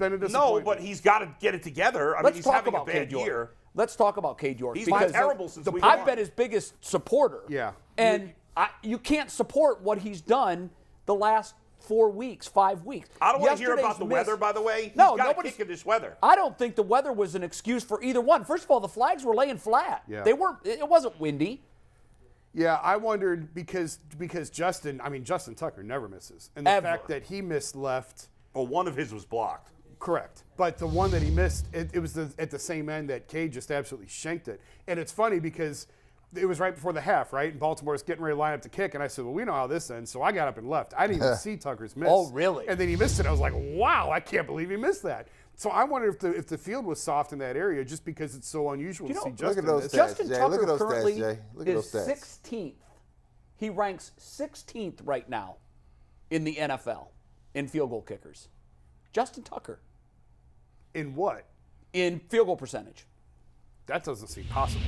been a disappointment. No, but he's got to get it together. I mean, he's having a bad year. Let's talk about Cade York. He's been terrible since week I've one. been his biggest supporter. Yeah. And you can't support what he's done the last 4 weeks, 5 weeks. I don't want to hear about the weather, by the way. He's No, got to nobody's kick in this weather. I don't think the weather was an excuse for either one. First of all, the flags were laying flat. Yeah. They weren't. It wasn't windy. Yeah, I wondered because Justin Tucker never misses. And the Ever. fact that he missed left. Well, one of his was blocked. Correct. But the one that he missed, it was at the same end that Cade just absolutely shanked it. And it's funny because it was right before the half, right? And Baltimore was getting ready to line up to kick. And I said, well, we know how this ends. So I got up and left. I didn't even see Tucker's miss. Oh, really? And then he missed it. I was like, wow, I can't believe he missed that. So I wonder if the field was soft in that area just because it's so unusual to see Justin. Look at those miss. stats, Justin Jay. Tucker Look at those currently stats, Jay. Look at is those stats. 16th. He ranks 16th right now in the NFL in field goal kickers. Justin Tucker. In what? In field goal percentage. That doesn't seem possible.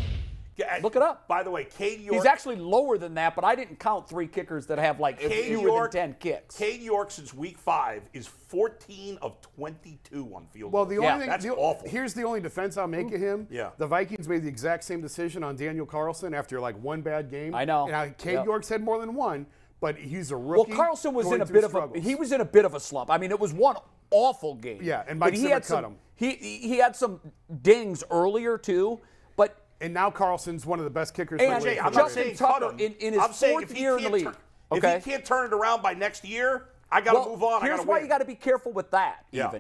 Look it up. By the way, Cade York. He's actually lower than that, but I didn't count 3 kickers that have like fewer than 10 kicks. Cade York since week 5 is 14 of 22 on field Well, goals. the only thing, that's awful. Here's the only defense I'll make of him. Yeah. The Vikings made the exact same decision on Daniel Carlson after like one bad game. I know. And Cade Yep. York's had more than one, but he's a rookie. Well, Carlson was going in a through bit struggles. of a he was in a bit of a slump. I mean, it was one awful game. Yeah, and Mike But Zimmer cut some, him. He had some dings earlier too, but And now Carlson's one of the best kickers. And in the Jay, league. I'm not Justin saying Tucker cut him. in his I'm saying fourth if he year in the can't league. If he can't turn it around by next year, I got to move on. Here's I gotta why win. you got to be careful with that, Yeah.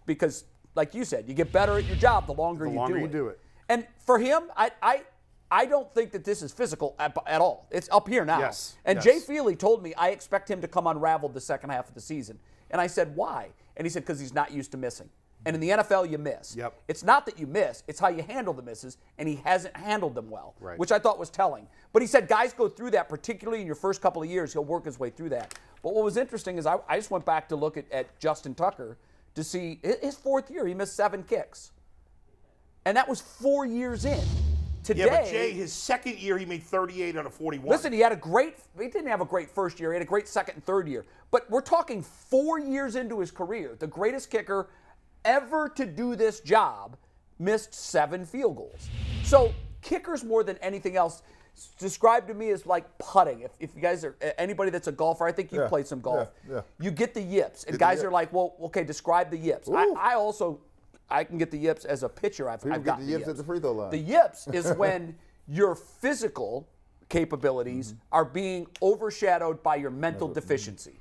because, like you said, you get better at your job the longer you do it. And for him, I don't think that this is physical at all. It's up here now. Yes, And yes. Jay Feely told me I expect him to come unraveled the second half of the season. And I said, why? And he said, because he's not used to missing. And in the NFL, you miss. Yep. It's not that you miss, it's how you handle the misses, and he hasn't handled them well, Right. which I thought was telling. But he said guys go through that, particularly in your first couple of years. He'll work his way through that. But what was interesting is I just went back to look at Justin Tucker to see his 4th year. He missed 7 kicks. And that was 4 years in. Today, Yeah, but Jay, his second year, he made 38 out of 41. listen, he didn't have a great first year. He had a great second and third year. But we're talking 4 years into his career. The greatest kicker ever to do this job missed 7 field goals. So kickers more than anything else described to me as like putting. If you guys are anybody that's a golfer, I think you've played some golf. Yeah. You get the yips, and guys are like, well, okay, describe the yips. I can get the yips as a pitcher. I've People got get the yips at the free throw line. The yips is when your physical capabilities are being overshadowed by your mental deficiency.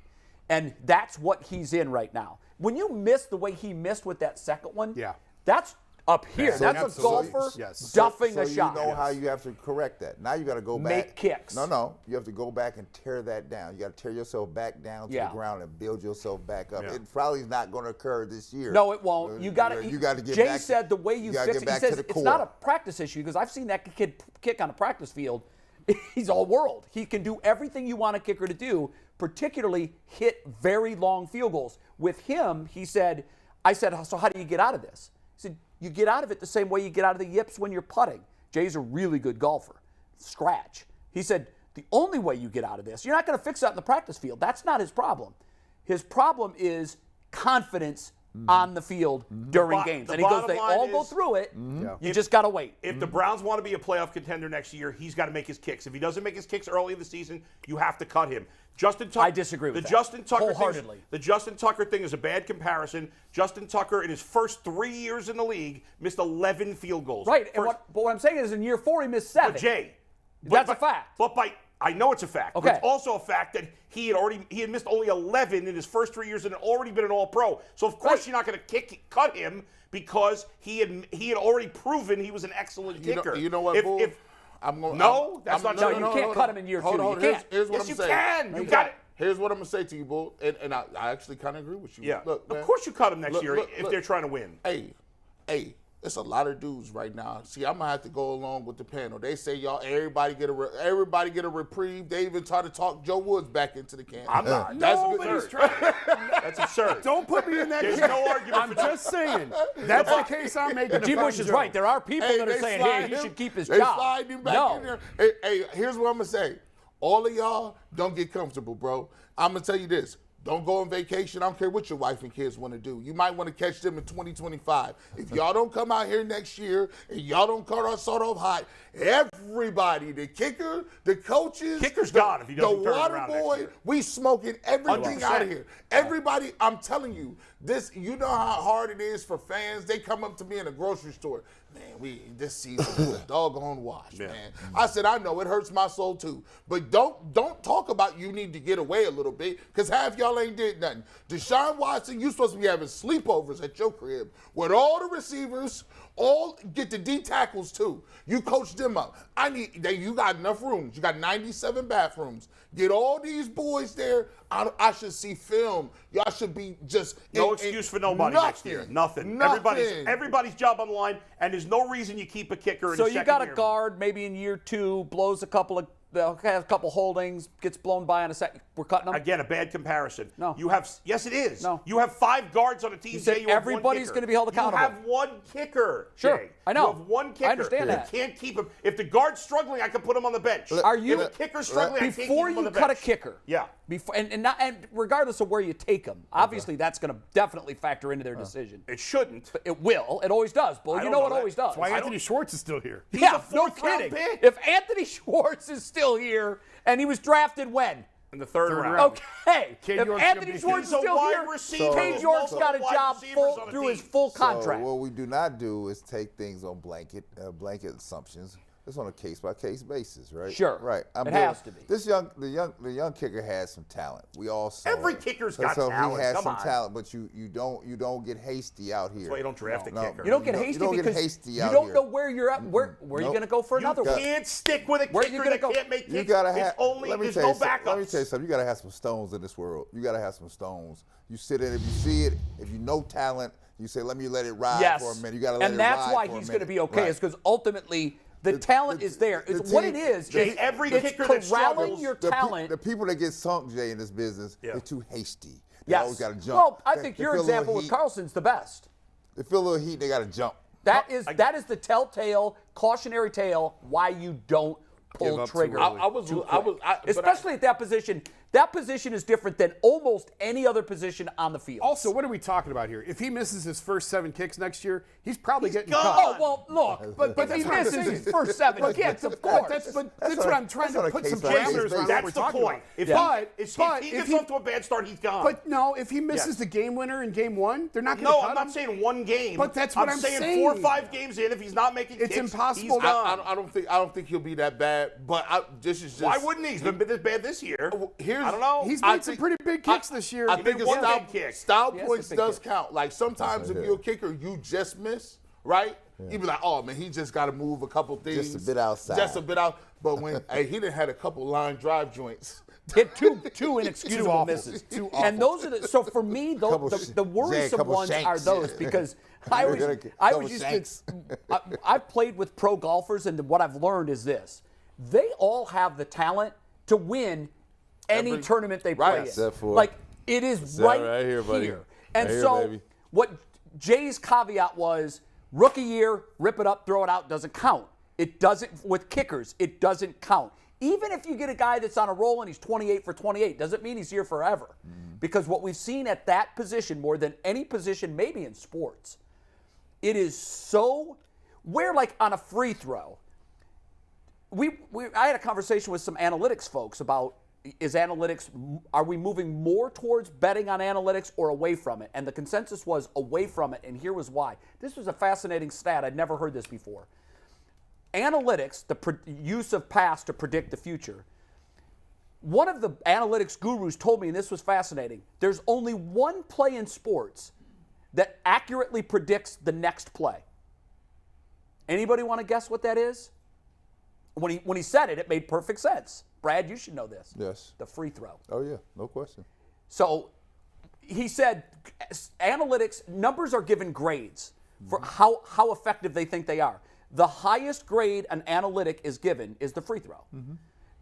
And that's what he's in right now. When you miss the way he missed with that second one, that's up here. So that's a golfer duffing so a shot. You know how you have to correct that. Now you got to go back. Make kicks. No. You have to go back and tear that down. You got to tear yourself back down to the ground and build yourself back up. Yeah. It probably is not going to occur this year. No, it won't. You got to get Jay back. said the way you gotta fix get it, he back to says the it's core. not a practice issue because I've seen that kid kick on a practice field. He's all world. He can do everything you want a kicker to do, particularly hit very long field goals. With him, he said, I said, so how do you get out of this? He said, you get out of it the same way you get out of the yips when you're putting. Jay's a really good golfer. Scratch. He said, the only way you get out of this, you're not going to fix that in the practice field. That's not his problem. His problem is confidence on the field during games. And he goes, they all go through it. You just got to wait. If the Browns want to be a playoff contender next year, he's got to make his kicks. If he doesn't make his kicks early in the season, you have to cut him. Justin Tucker. I disagree with that. Justin Tucker wholeheartedly. The Justin Tucker thing is a bad comparison. Justin Tucker, in his first 3 years in the league, missed 11 field goals. Right. But what I'm saying is in year 4, he missed 7. But Jay. That's a fact. But I know it's a fact. Okay. But it's also a fact that he had missed only 11 in his first 3 years and had already been an All-Pro. So of course you're not going to cut him because he had already proven he was an excellent kicker. You know what, Bull? That's not true. You can't cut him in year 2. Hold on. You can't. Here's what Yes, I'm you saying. can. You got it. Here's what I'm going to say to you, Bull, and I actually kind of agree with you. Yeah. Look, man, of course you cut him next year if look. they're trying to win. Hey, it's a lot of dudes right now. See, I'm gonna have to go along with the panel. They say everybody get a reprieve. They even try to talk Joe Woods back into the can. I'm not. Nobody's trying. That's absurd. Don't put me in that There's case. no argument I'm for that. just saying. That's the case I'm making. G. Bush is right. There are people that are saying, hey, he should keep his job. They slide him back in there. Hey, here's what I'm gonna say. All of y'all don't get comfortable, bro. I'm gonna tell you this. Don't go on vacation. I don't care what your wife and kids want to do. You might want to catch them in 2025. If y'all don't come out here next year and y'all don't start off hot, everybody, the kicker, the coaches, Kicker's gone if he doesn't the turn it water around next boy, year. we smoking everything 100%. out of here. Everybody, I'm telling you, this. You know how hard it is for fans. They come up to me in a grocery store. Man, this season is a doggone wash, man. I said, I know it hurts my soul too, but don't talk about you need to get away a little bit because half y'all ain't did nothing. Deshaun Watson, you supposed to be having sleepovers at your crib with all the receivers, all get the D tackles too. You coach them up. You got enough rooms. You got 97 bathrooms. Get all these boys there. I should see film. Y'all should be just no excuse for nobody next year. Nothing. Everybody's job on the line, and there's no reason you keep a kicker in So his you second got a year. guard maybe in year 2, blows a couple holdings, gets blown by on a second. We're cutting them. Again, a bad comparison. No. Yes, it is. No. You have 5 guards on a team. You said everybody's going to be held accountable. You have one kicker. Sure, Jay. I know. You have one kicker. I understand that. You can't keep him. If the guard's struggling, I can put him on the bench. Are you if the kicker's struggling, I can't keep before him on you the cut a bench. kicker? Yeah. Before and regardless of where you take them, obviously that's going to definitely factor into their decision. It shouldn't. But it will. It always does, Bull. I You don't know know it that. always does. That's why Anthony Schwartz is still here. He's Yeah, a no fourth-round kidding. pick. If Anthony Schwartz is still here and he was drafted when? In the third round. Okay. Cade If York's Anthony gonna be Schwartz is He's a still wide here, receiver. Cade York's got a Multiple job wide receivers on the through his team. full So contract. what we do not do is take things on blanket assumptions. It's on a case-by-case basis, right? Sure. Right. It has to be. The young kicker has some talent. We all saw Every it. kicker's got He talent. has Come some on. talent, but you don't get hasty out here. That's why you don't draft a No. kicker. You don't get You hasty don't get because hasty you out don't here. know where you're at. Where are you Nope. going to go for another You one? can't stick with a Where you kicker gonna that go? can't make kicks. You gotta It's have. only Let me there's tell no you something. backups. Let me tell you something. You gotta have some stones in this world. You gotta have some stones. You sit in. If you see it, if you know talent, you say, "Let me let it ride Yes. for a minute." You gotta let and it that's ride why for a he's going to minute. be okay, Right. is because ultimately the talent is there. the It's what it team- is. Jay, is every it's kicker that corralling struggles- your The talent. people that get sunk, Jay, in this business, Yeah. they're too hasty. They Yes. always got to jump. Well, I They- think they your feel a little example with heat. Carlson's the best. They feel a little heat. They got to jump. That is the telltale, cautionary tale why you don't pull Give up too trigger. early. Especially at that position. That position is different than almost any other position on the field. Also, what are we talking about here? If he misses his first 7 kicks next year, he's probably getting gone. cut. Oh, well, look, but if he that's what I'm misses saying. his first 7 kicks, of course. That's what on I'm trying to a put some case-by-case parameters basis. around what That's we're the talking point. about. If he gets off to a bad start, he's gone. But no, if he misses Yes. the game winner in game 1, they're not going to No, cut I'm not him. saying one game. But that's what I'm saying 4 or saying. 5 games in, if he's not making It's kicks, impossible he's to- gone. I don't think he'll be that bad. But this is just. Why wouldn't he? He's been this bad this year. I don't know. He's I made some think- pretty big kicks this year. I He think made it's one style, big kick. style Yes, points a big does kick. count. Like sometimes if you're a kicker, you just miss, right? You be like, oh man, he just got to move a couple things, Just a bit outside. just a bit out. But when he done had a couple line drive joints. Hit two inexcusable awful. misses. Too And those are so for me, the worrisome couple ones are shanks. those because I was Couple used shanks. to. I've played with pro golfers, and what I've learned is this: they all have the talent to win any tournament they play in. Except for- like it is that right here, buddy. And Right here, so baby. what Jay's caveat was: rookie year, rip it up, throw it out, doesn't count. It doesn't with kickers. It doesn't count. Even if you get a guy that's on a roll and he's 28 for 28, doesn't mean he's here forever. Because what we've seen at that position, more than any position, maybe in sports, it is so where like on a free throw. I had a conversation with some analytics folks about are we moving more towards betting on analytics or away from it? And the consensus was away from it, and here was why. This was a fascinating stat. I'd never heard this before. Analytics, the use of past to predict the future. One of the analytics gurus told me, and this was fascinating, there's only one play in sports that accurately predicts the next play. Anybody want to guess what that is? When he said it, it made perfect sense. Brad, you should know this. Yes. The free throw. Oh yeah, no question. So he said analytics, numbers are given grades for how effective they think they are. The highest grade an analytic is given is the free throw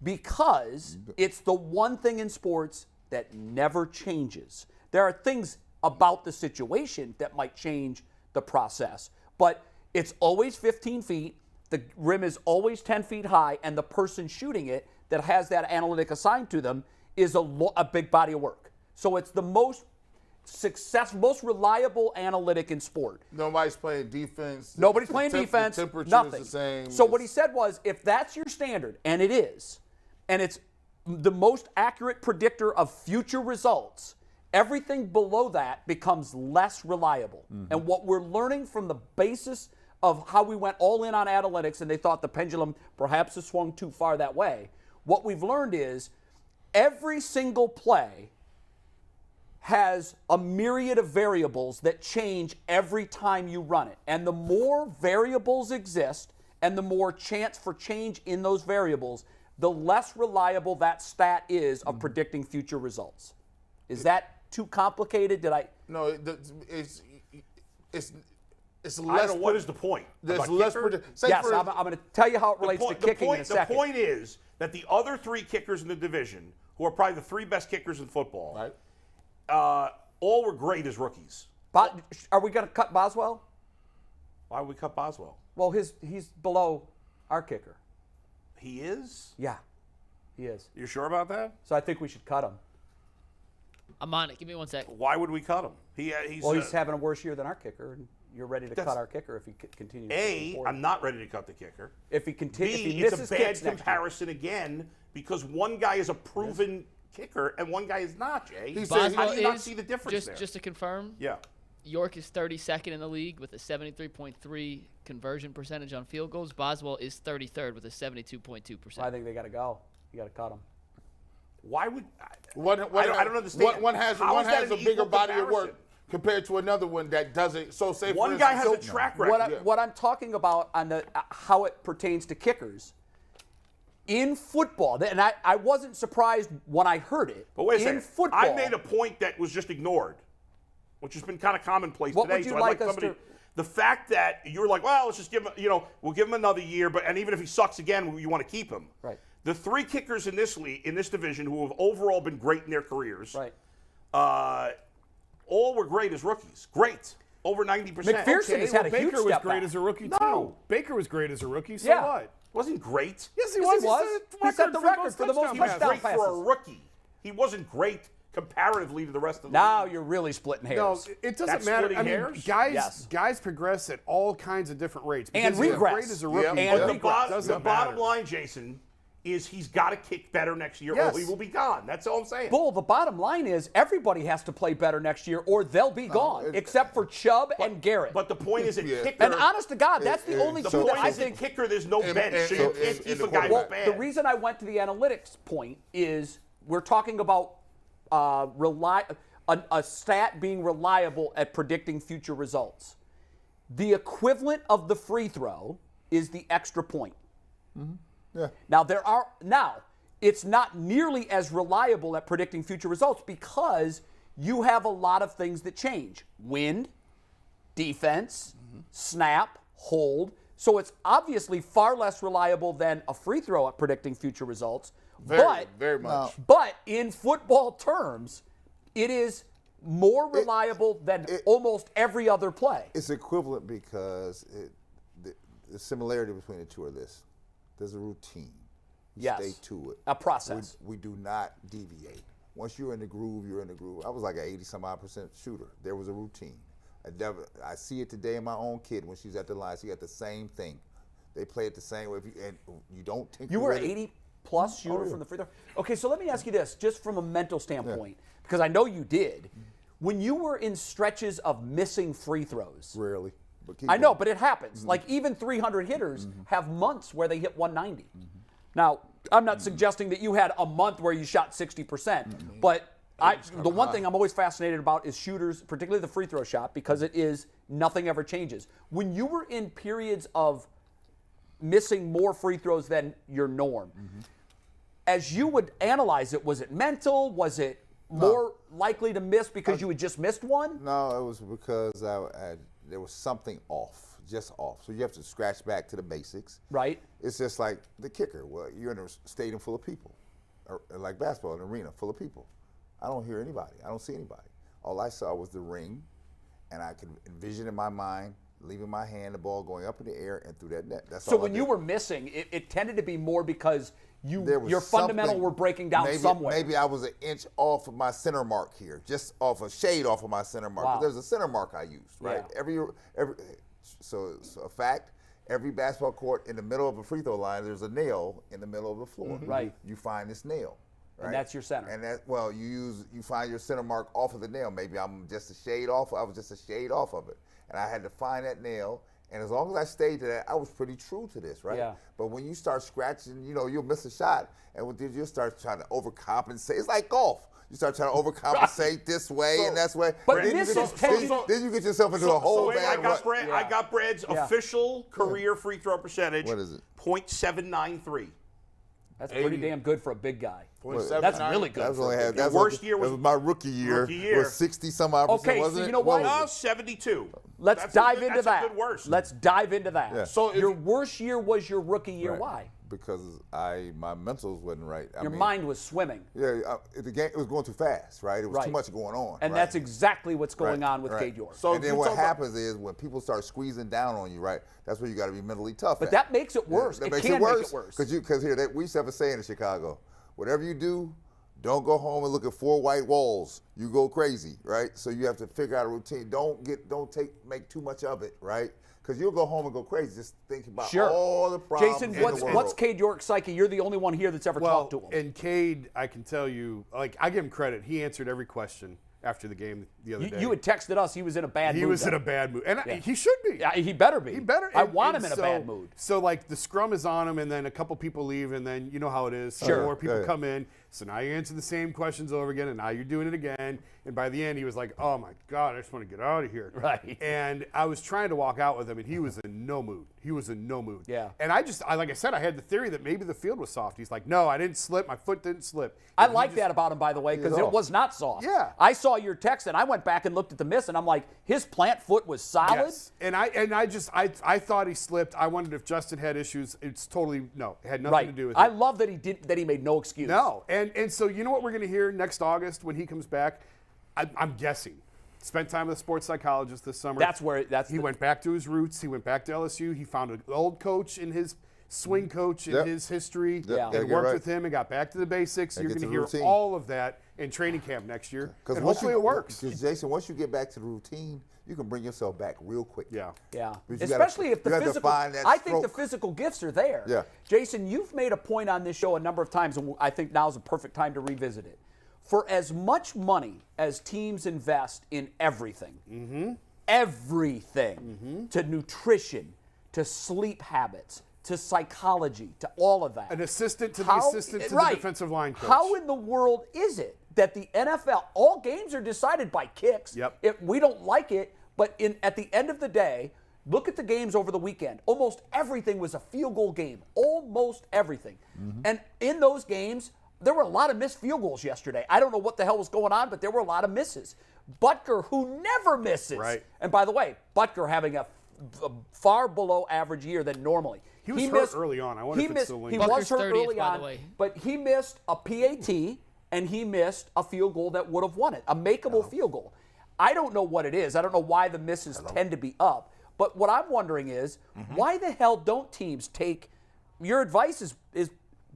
because it's the one thing in sports that never changes. There are things about the situation that might change the process, but it's always 15 feet, the rim is always 10 feet high, and the person shooting it that has that analytic assigned to them is a big body of work. So it's the most successful, most reliable analytic in sport. Nobody's playing defense. Nobody's playing defense. The temperature Nothing. is the same. So what he said was, if that's your standard, and it is, and it's the most accurate predictor of future results, everything below that becomes less reliable. And what we're learning from the basis of how we went all in on analytics and they thought the pendulum perhaps has swung too far that way, what we've learned is every single play has a myriad of variables that change every time you run it. And the more variables exist and the more chance for change in those variables, the less reliable that stat is of predicting future results. Is that too complicated? Did I? No, it's less. I don't know, what is the point? There's About less. kicker? Yes, I'm going to tell you how it relates to kicking in a second. The point is that the other 3 kickers in the division, who are probably the 3 best kickers in football, Right. all were great as rookies. Are we going to cut Boswell? Why would we cut Boswell? Well, he's below our kicker. He is? Yeah, he is. You sure about that? So I think we should cut him. I'm on it. Give me 1 sec. Why would we cut him? He's He's having a worse year than our kicker, and you're ready to cut our kicker if he continues. I'm not ready to cut the kicker. If he continues, if B, he it's misses a bad kicks next year. comparison again because one guy is a proven kicker and one guy is not, Jay. He said- How do you not is- see the difference there? Just to confirm, Yeah. York is 32nd in the league with a 73.3 conversion percentage on field goals. Boswell is 33rd with a 72.2%. I think they got to go. You got to cut him. Why would I I don't understand. One has How is that a an bigger equal body of comparison? work compared to another one that doesn't. So say for One guy has a instance, track record. What I'm talking about on the how it pertains to kickers in football, and I wasn't surprised when I heard it. But wait a in second. football, I made a point that was just ignored, which has been kind of commonplace What today. would you so I'd like us somebody, to- the fact that you're like, well, let's just give him, we'll give him another year, and even if he sucks again, you want to keep him. Right. The 3 kickers in this league, in this division, who have overall been great in their careers, right? all were great as rookies. Great, over 90%. McPherson has had a huge Baker was step great back. as a rookie No. too. Baker was great as a rookie. So Yeah. what? Wasn't great. Yes, he Yes, was. he was. He set the record for the most He was touchdown great for a passes. rookie. He wasn't great comparatively to the rest of the Now league. you're really splitting No, hairs. it doesn't That's matter. splitting I mean, hairs? guys progress at all kinds of different rates. And Because he's regress. great as a rookie. Yeah. And but The, regress. doesn't bottom matter. line, Jason, is he's got to kick better next year Yes. or he will be gone. That's all I'm saying. Bull, the bottom line is everybody has to play better next year or they'll be gone, except for Chubb and Garrett. But the point is, Yeah. kicker. And honest to God, that's the only the two that point I is, think. kicker, there's no bench, so you can't and keep the a guy quarterback. who's The bad. reason I went to the analytics point is we're talking about a stat being reliable at predicting future results. The equivalent of the free throw is the extra point. Yeah. Now it's not nearly as reliable at predicting future results because you have a lot of things that change: wind, defense, snap, hold. So it's obviously far less reliable than a free throw at predicting future results. very much. But in football terms, it is more reliable than almost every other play. It's equivalent because the similarity between the two are this. There's a routine. You Yes. stay to it. A process. We do not deviate. Once you're in the groove, you're in the groove. I was like an 80-some-odd% shooter. There was a routine. I see it today in my own kid when she's at the line. She got the same thing. They play it the same way. And you don't tinker You were with an it. 80-plus shooter from the free throw. Okay, so let me ask you this, just from a mental standpoint, because I know you did. When you were in stretches of missing free throws, Rarely. But keep I know, going. but it happens. Like even 300 hitters have months where they hit 190. Now, I'm not suggesting that you had a month where you shot 60%, but the one thing I'm always fascinated about is shooters, particularly the free throw shot, because it is nothing ever changes. When you were in periods of missing more free throws than your norm, as you would analyze it, was it mental? Was it more likely to miss because you had just missed one? No, it was because there was something off, just off. So you have to scratch back to the basics. Right. It's just like the kicker. Well, you're in a stadium full of people, or like basketball, an arena full of people. I don't hear anybody. I don't see anybody. All I saw was the ring, and I could envision in my mind leaving my hand, the ball going up in the air and through that net. That's So all when I you did. were missing, it tended to be more because There was your fundamental something- were breaking down somewhere. Maybe I was an inch off of my center mark here, just off a shade off of my center mark. Wow. There's a center mark I used, right? Yeah. So a fact. Every basketball court in the middle of a free throw line, there's a nail in the middle of the floor. Right. You find this nail. Right? And that's your center. And you find your center mark off of the nail. Maybe I'm just a shade off. I was just a shade off of it, and I had to find that nail. And as long as I stayed to that, I was pretty true to this, right? Yeah. But when you start scratching, you'll miss a shot, and you'll start trying to overcompensate. It's like golf. You start trying to overcompensate this way and that's way. But then this you is then you get yourself into a whole wait, bad rut. I got Brad's official career free throw percentage. What is it? .793. That's pretty damn good for a big guy. .79. That's really good. That worst year was my rookie year. Rookie year. Was 60-some-odd percent, Okay, so wasn't it? you know what? No, 72. Let's That's dive a good, into that. That's a good worst. Let's dive into that. Yeah. So if your you- worst year was your rookie year. Right. Why? Because my mentals wasn't right. Your mind was swimming. Yeah, the game, it was going too fast, right? It was Right. too much going on. And right? that's exactly what's going Right, on with right. Cade York. So and if then you what talk about- happens is when people start squeezing down on you, right? That's where you got to be mentally tough. But that makes it worse. That It makes can it make worse. it worse. Because we used to have a saying in Chicago: whatever you do, don't go home and look at 4 white walls. You go crazy, right? So you have to figure out a routine. Don't make too much of it, right? Because you'll go home and go crazy just thinking about Sure. all the problems. Jason, in the world. what's Cade York's psyche? You're the only one here that's ever Well, talked to him. and Cade, I can tell you, I give him credit. He answered every question after the game the other day. You had texted us he was in a bad mood. He was in then. a bad mood, and Yeah. he should be. Yeah, he better be. He better. I and- want and him in a so- bad mood. So the scrum is on him, and then a couple people leave, and then you know how it is. Some Sure. more people Yeah. come in. So now you answer the same questions over again, and now you're doing it again. And by the end, he was like, "Oh my God, I just want to get out of here." Right. And I was trying to walk out with him, and he was in no mood. He was in no mood. Yeah. And like I said, I had the theory that maybe the field was soft. He's like, "No, I didn't slip. My foot didn't slip." I And he like just- that about him, by the way, because He's it off. was not soft. Yeah. I saw your text, and I went back and looked at the miss, and I'm like, his plant foot was solid. Yes. And I thought he slipped. I wondered if Justin had issues. It's totally no. It had nothing Right. to do with I it. love that he made no excuse. No. And so you know what we're going to hear next August when he comes back? I'm guessing. Spent time with a sports psychologist this summer. He went back to his roots. He went back to LSU. He found an old coach in his swing coach in Yep. his history Yeah. and Gotta get worked right. with him and got back to the basics. You're get going to to hear routine. all of that in training camp next year. And hopefully it works. Because Jason, once you get back to the routine, you can bring yourself back real quick. Yeah. Yeah, But you gotta- especially if the you have to physical. find that I think the stroke. physical gifts are there. Yeah. Jason, you've made a point on this show a number of times, and I think now's a perfect time to revisit it. For as much money as teams invest in everything, to nutrition, to sleep habits, to psychology, to all of that. An assistant to the assistant to the right. defensive line coach. How in the world is it that the NFL, all games are decided by kicks? Yep. If we don't like it, but at the end of the day, look at the games over the weekend. Almost everything was a field goal game. Almost everything. And in those games, there were a lot of missed field goals yesterday. I don't know what the hell was going on, but there were a lot of misses. Butker, who never misses. Right. And by the way, Butker having a far below average year than normally. He was hurt early on. I wonder if it's still He linked. was Butker's hurt 30th, early by the on, way. but he missed a PAT and he missed a field goal that would have won it, a makeable field goal. I don't know what it is. I don't know why the misses tend to be up. But what I'm wondering is, why the hell don't teams take – your advice is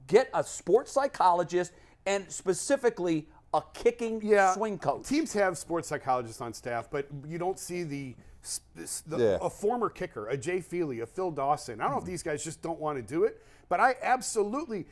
get a sports psychologist and specifically a kicking swing coach. Teams have sports psychologists on staff, but you don't see a former kicker, a Jay Feely, a Phil Dawson. I don't know if these guys just don't want to do it, but I absolutely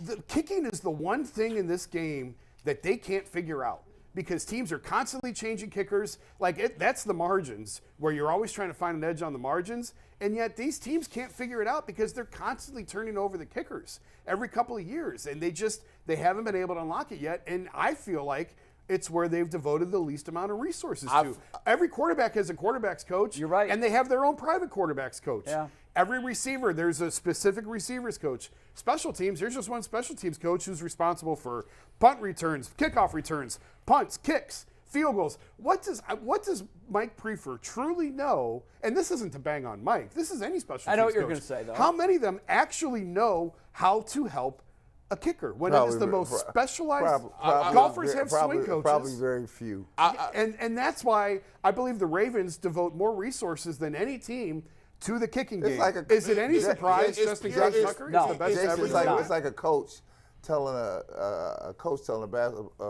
the kicking is the one thing in this game that they can't figure out because teams are constantly changing kickers. That's the margins where you're always trying to find an edge on the margins, and yet these teams can't figure it out because they're constantly turning over the kickers every couple of years, and they haven't been able to unlock it yet. And I feel like it's where they've devoted the least amount of resources to. Every quarterback has a quarterback's coach. You're right. And they have their own private quarterback's coach. Yeah. Every receiver, there's a specific receivers coach. Special teams, there's just one special teams coach who's responsible for punt returns, kickoff returns, punts, kicks, field goals. What does Mike Prefer truly know? And this isn't to bang on Mike. This is any special teams I know what you're coach. going to say, though. How many of them actually know how to help a kicker when it is the most specialized. Probably Golfers have swing coaches. Probably very few. And that's why I believe the Ravens devote more resources than any team to the kicking game. Is it any surprise Justin Tucker is the best ever? It's like a coach telling a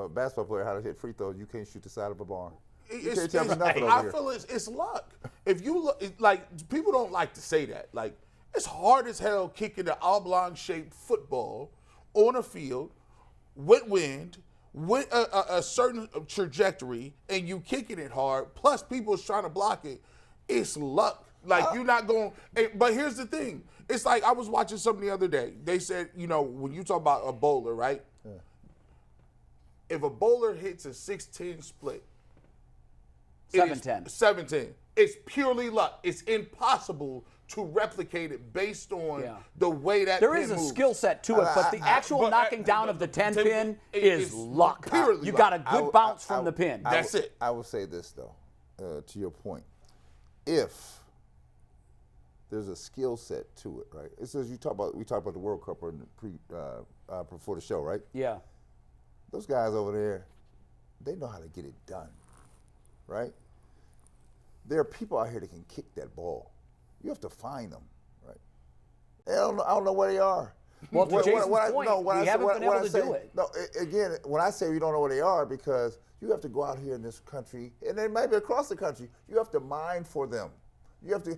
basketball player how to hit free throws. You can't shoot the side of a barn. You can't tell me nothing over I here. feel it's luck. If you look, like people don't like to say that. Like it's hard as hell kicking an oblong-shaped football on a field with wind, with a certain trajectory, and you kicking it hard. Plus, people's trying to block it. It's luck. Like you're not going. But here's the thing. It's like I was watching something the other day. They said, when you talk about a bowler, right? Yeah. If a bowler hits a 6-10 split, 7-10. 7-10. It's purely luck. It's impossible to replicate it based on the way that there is a skill set to it, but the actual knocking down of the 10 pin is luck. You got a good bounce from the pin. That's it. I will say this though, to your point, if there's a skill set to it, right? It's as we talked about the World Cup before the show, right? Yeah. Those guys over there, they know how to get it done, right? There are people out here that can kick that ball. You have to find them, right? I don't know where they are. Well, to Jason's point, we haven't been able to do it. No, again, when I say we don't know where they are, because you have to go out here in this country, and then maybe across the country, you have to mine for them. You have to.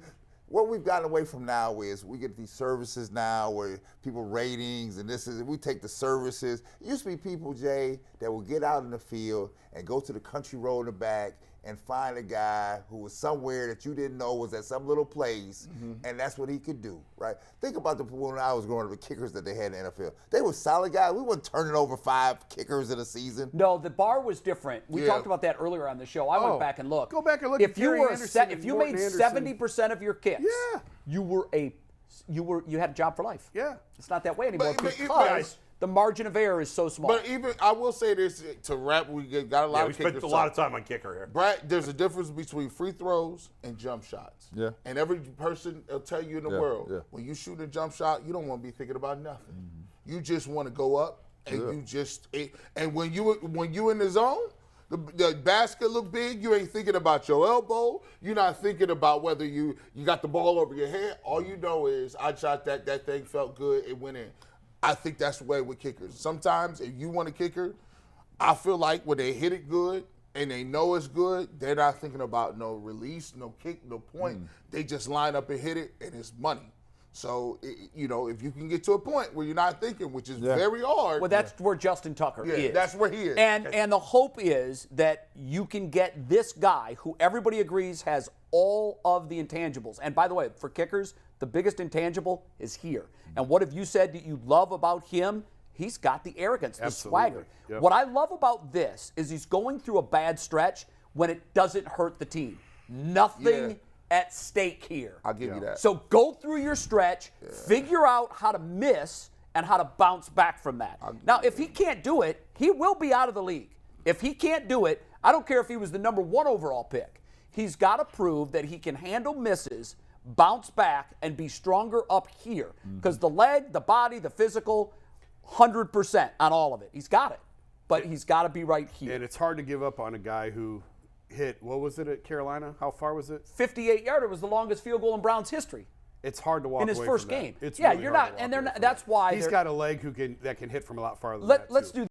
What we've gotten away from now is we get these services now where people ratings and we take the services. It used to be people, Jay, that would get out in the field and go to the country road in the back and find a guy who was somewhere that you didn't know was at some little place, and that's what he could do, right? Think about when I was growing up, the kickers that they had in the NFL. They were solid guys. We weren't turning over 5 kickers in a season. No, the bar was different. We talked about that earlier on the show. I went back and looked. Go back and look. If you made 70% of your kicks, you had a job for life. Yeah. It's not that way anymore because the margin of error is so small. But even I will say this to wrap. We got a lot of we kickers. spent a lot of time on kicker here. Brad, there's a difference between free throws and jump shots. Yeah. And every person will tell you in the world, when you shoot a jump shot, you don't want to be thinking about nothing. You just want to go up and you just and when you in the zone, the basket look big, you ain't thinking about your elbow. You're not thinking about whether you got the ball over your head. All you know is I shot that thing felt good, it went in. I think that's the way with kickers. Sometimes if you want a kicker, I feel like when they hit it good and they know it's good, they're not thinking about no release, no kick, no point. They just line up and hit it, and it's money. So, if you can get to a point where you're not thinking, which is very hard. Well, that's where Justin Tucker is. That's where he is. And the hope is that you can get this guy who everybody agrees has all of the intangibles. And by the way, for kickers, the biggest intangible is here. And what have you said that you love about him? He's got the arrogance, the swagger. Yep. What I love about this is he's going through a bad stretch when it doesn't hurt the team. Nothing at stake here. I'll give you that. So go through your stretch, figure out how to miss and how to bounce back from that. Now, if he can't do it, he will be out of the league. If he can't do it, I don't care if he was the number 1 overall pick. He's got to prove that he can handle misses, bounce back, and be stronger up here. Because the leg, the body, the physical, 100% on all of it. He's got it. But he's got to be right here. And it's hard to give up on a guy who hit, what was it at Carolina? How far was it? 58-yarder was the longest field goal in Browns history. It's hard to walk in his away first from that. game. It's yeah, really you're hard not, to and walk they're away not. from That's why he's got a leg that can hit from a lot farther. Let's do